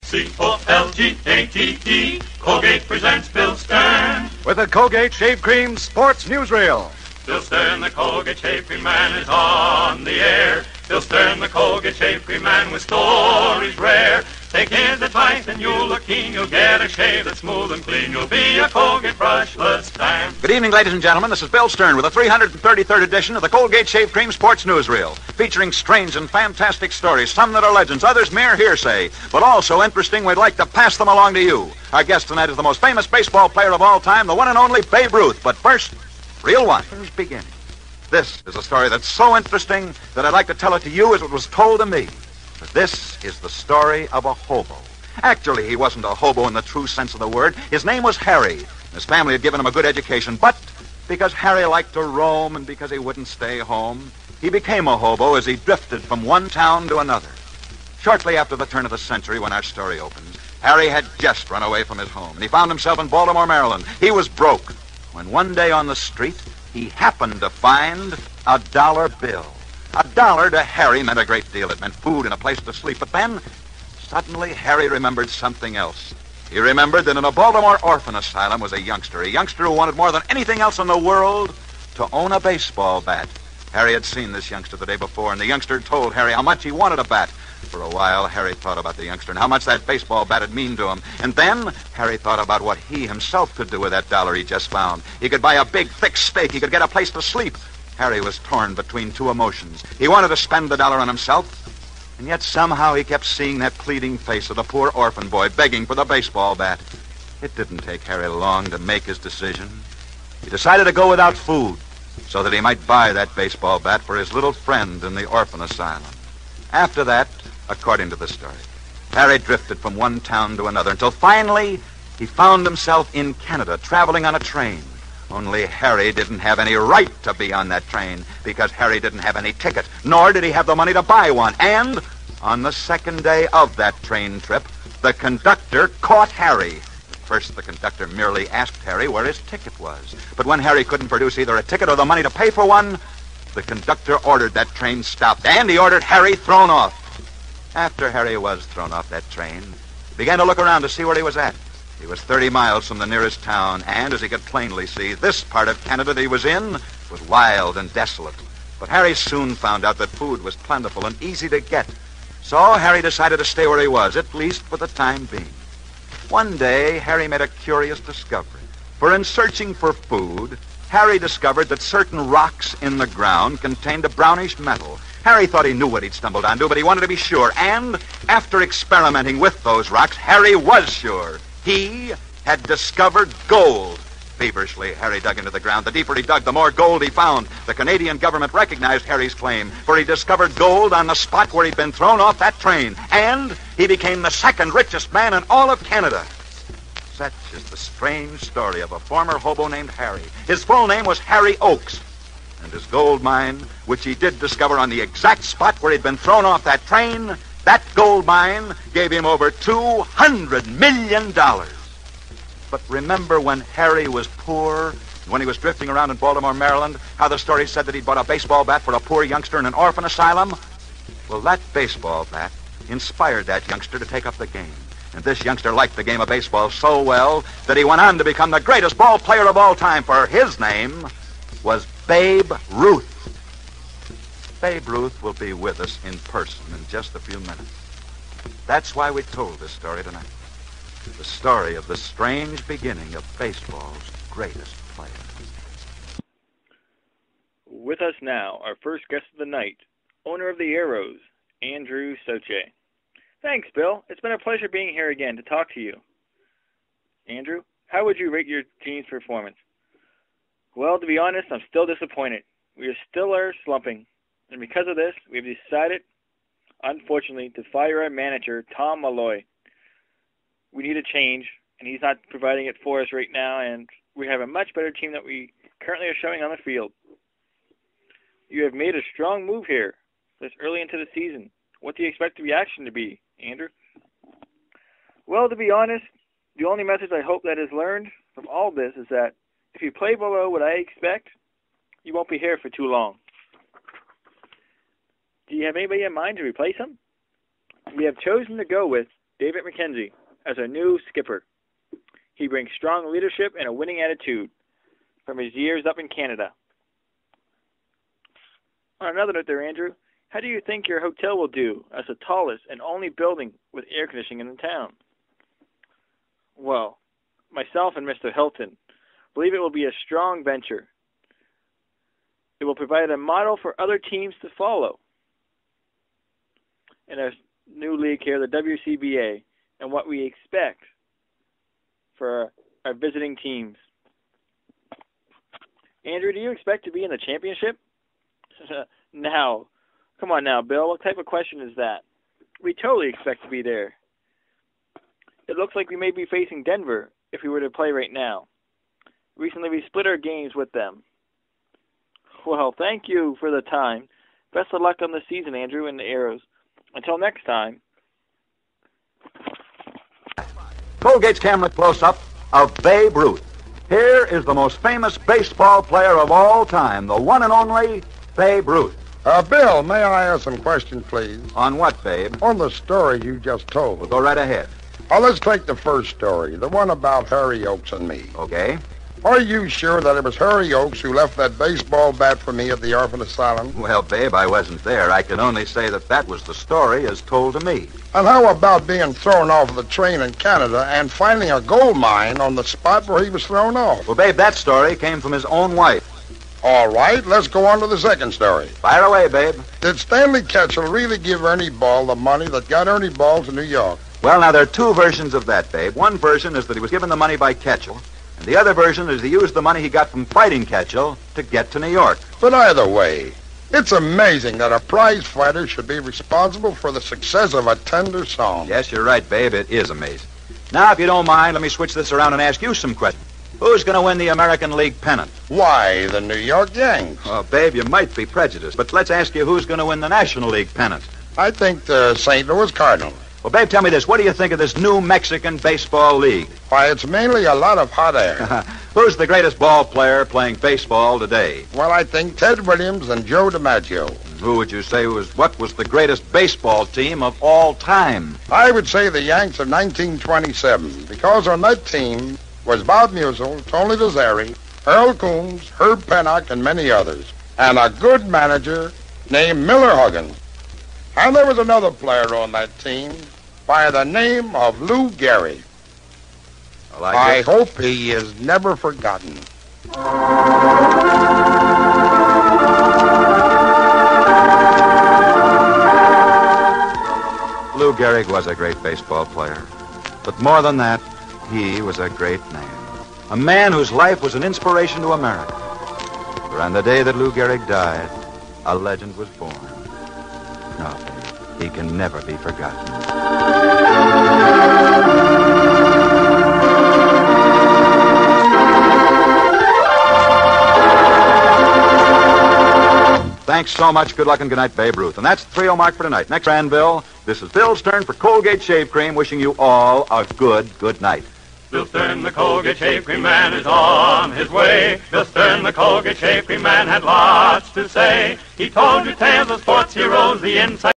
Colgate, Colgate presents Bill Stern. With the Colgate Shave Cream Sports Newsreel. Bill Stern, the Colgate Shave Cream Man, is on the air. Bill Stern, the Colgate Shave Cream Man, with stories rare. Take his advice and you'll look keen. You'll get a shave that's smooth and clean. You'll be a Colgate brushless time. Good evening, ladies and gentlemen. This is Bill Stern with the 333rd edition of the Colgate Shave Cream Sports Newsreel, featuring strange and fantastic stories, some that are legends, others mere hearsay, but all so interesting we'd like to pass them along to you. Our guest tonight is the most famous baseball player of all time, the one and only Babe Ruth. But first, reel one. Who's beginning? This is a story that's so interesting that I'd like to tell it to you as it was told to me. But this is the story of a hobo. Actually, he wasn't a hobo in the true sense of the word. His name was Harry. His family had given him a good education, but because Harry liked to roam and because he wouldn't stay home, he became a hobo as he drifted from one town to another. Shortly after the turn of the century, when our story opens, Harry had just run away from his home, and he found himself in Baltimore, Maryland. He was broke when one day on the street, he happened to find a dollar bill. $1 to Harry meant a great deal. It meant food and a place to sleep. But then, suddenly, Harry remembered something else. He remembered that in a Baltimore orphan asylum was a youngster who wanted more than anything else in the world to own a baseball bat. Harry had seen this youngster the day before, and the youngster told Harry how much he wanted a bat. For a while, Harry thought about the youngster and how much that baseball bat would mean to him. And then, Harry thought about what he himself could do with that dollar he just found. He could buy a big, thick steak. He could get a place to sleep. Harry was torn between two emotions. He wanted to spend the dollar on himself, and yet somehow he kept seeing that pleading face of the poor orphan boy begging for the baseball bat. It didn't take Harry long to make his decision. He decided to go without food so that he might buy that baseball bat for his little friend in the orphan asylum. After that, according to the story, Harry drifted from one town to another until finally he found himself in Canada traveling on a train. Only Harry didn't have any right to be on that train because Harry didn't have any ticket, nor did he have the money to buy one. And on the second day of that train trip, the conductor caught Harry. At first, the conductor merely asked Harry where his ticket was. But when Harry couldn't produce either a ticket or the money to pay for one, the conductor ordered that train stopped, and he ordered Harry thrown off. After Harry was thrown off that train, he began to look around to see where he was at. He was 30 miles from the nearest town, and as he could plainly see, this part of Canada that he was in was wild and desolate. But Harry soon found out that food was plentiful and easy to get. So Harry decided to stay where he was, at least for the time being. One day, Harry made a curious discovery. For in searching for food, Harry discovered that certain rocks in the ground contained a brownish metal. Harry thought he knew what he'd stumbled onto, but he wanted to be sure. And after experimenting with those rocks, Harry was sure. He had discovered gold. Feverishly, Harry dug into the ground. The deeper he dug, the more gold he found. The Canadian government recognized Harry's claim, for he discovered gold on the spot where he'd been thrown off that train. And he became the second richest man in all of Canada. Such is the strange story of a former hobo named Harry. His full name was Harry Oakes. And his gold mine, which he did discover on the exact spot where he'd been thrown off that train, that gold mine gave him over $200 million. But remember when Harry was poor, when he was drifting around in Baltimore, Maryland, how the story said that he'd bought a baseball bat for a poor youngster in an orphan asylum? Well, that baseball bat inspired that youngster to take up the game. And this youngster liked the game of baseball so well that he went on to become the greatest ball player of all time, for his name was Babe Ruth. Babe Ruth will be with us in person in just a few minutes. That's why we told this story tonight. The story of the strange beginning of baseball's greatest player. With us now, our first guest of the night, owner of the Arrows, Andrew Soche. Thanks, Bill. It's been a pleasure being here again to talk to you. Andrew, how would you rate your team's performance? Well, to be honest, I'm still disappointed. We still are slumping. And because of this, we've decided, unfortunately, to fire our manager, Tom Malloy. We need a change, and he's not providing it for us right now, and we have a much better team that we currently are showing on the field. You have made a strong move here this early into the season. What do you expect the reaction to be, Andrew? Well, to be honest, the only message I hope that is learned from all this is that if you play below what I expect, you won't be here for too long. Do you have anybody in mind to replace him? We have chosen to go with David McKenzie as our new skipper. He brings strong leadership and a winning attitude from his years up in Canada. On another note there, Andrew, how do you think your hotel will do as the tallest and only building with air conditioning in the town? Well, myself and Mr. Hilton believe it will be a strong venture. It will provide a model for other teams to follow in our new league here, the WCBA, and what we expect for our visiting teams. Andrew, do you expect to be in the championship? Now, come on now, Bill. What type of question is that? We totally expect to be there. It looks like we may be facing Denver if we were to play right now. Recently, we split our games with them. Well, thank you for the time. Best of luck on the season, Andrew, and the Arrows. Until next time. Colgate's camera close-up of Babe Ruth. Here is the most famous baseball player of all time, the one and only Babe Ruth. Bill, may I ask some questions, please? On what, Babe? On the story you just told. Well, go right ahead. Let's take the first story, the one about Harry Oakes and me. Okay. Are you sure that it was Harry Oakes who left that baseball bat for me at the orphan asylum? Well, Babe, I wasn't there. I can only say that was the story as told to me. And how about being thrown off the train in Canada and finding a gold mine on the spot where he was thrown off? Well, Babe, that story came from his own wife. All right, let's go on to the second story. Fire away, Babe. Did Stanley Ketchel really give Ernie Ball the money that got Ernie Ball to New York? Well, now, there are two versions of that, Babe. One version is that he was given the money by Ketchel, and the other version is he used the money he got from fighting Ketchel to get to New York. But either way, it's amazing that a prize fighter should be responsible for the success of a tender song. Yes, you're right, Babe. It is amazing. Now, if you don't mind, let me switch this around and ask you some questions. Who's going to win the American League pennant? Why, the New York Yanks. Oh, Babe, you might be prejudiced, but let's ask you who's going to win the National League pennant. I think the St. Louis Cardinals. Well, Babe, tell me this. What do you think of this new Mexican baseball league? Why, it's mainly a lot of hot air. Who's the greatest ball player playing baseball today? Well, I think Ted Williams and Joe DiMaggio. Who would you say was the greatest baseball team of all time? I would say the Yanks of 1927, because on that team was Bob Musial, Tony Lazzari, Earl Coombs, Herb Pennock, and many others. And a good manager named Miller Huggins. And there was another player on that team by the name of Lou Gehrig. Well, I hope he is never forgotten. Lou Gehrig was a great baseball player. But more than that, he was a great man. A man whose life was an inspiration to America. For on the day that Lou Gehrig died, a legend was born. No, he can never be forgotten. Thanks so much. Good luck and good night, Babe Ruth. And that's the 3-0 mark for tonight. Next, Bill. This is Bill Stern for Colgate Shave Cream, wishing you all a good night. Bill Stern, the Colgate Shave Cream man, is on his way. Bill Stern, the Colgate Shave Cream man, had lots to say. He told you tales of sports heroes, the inside.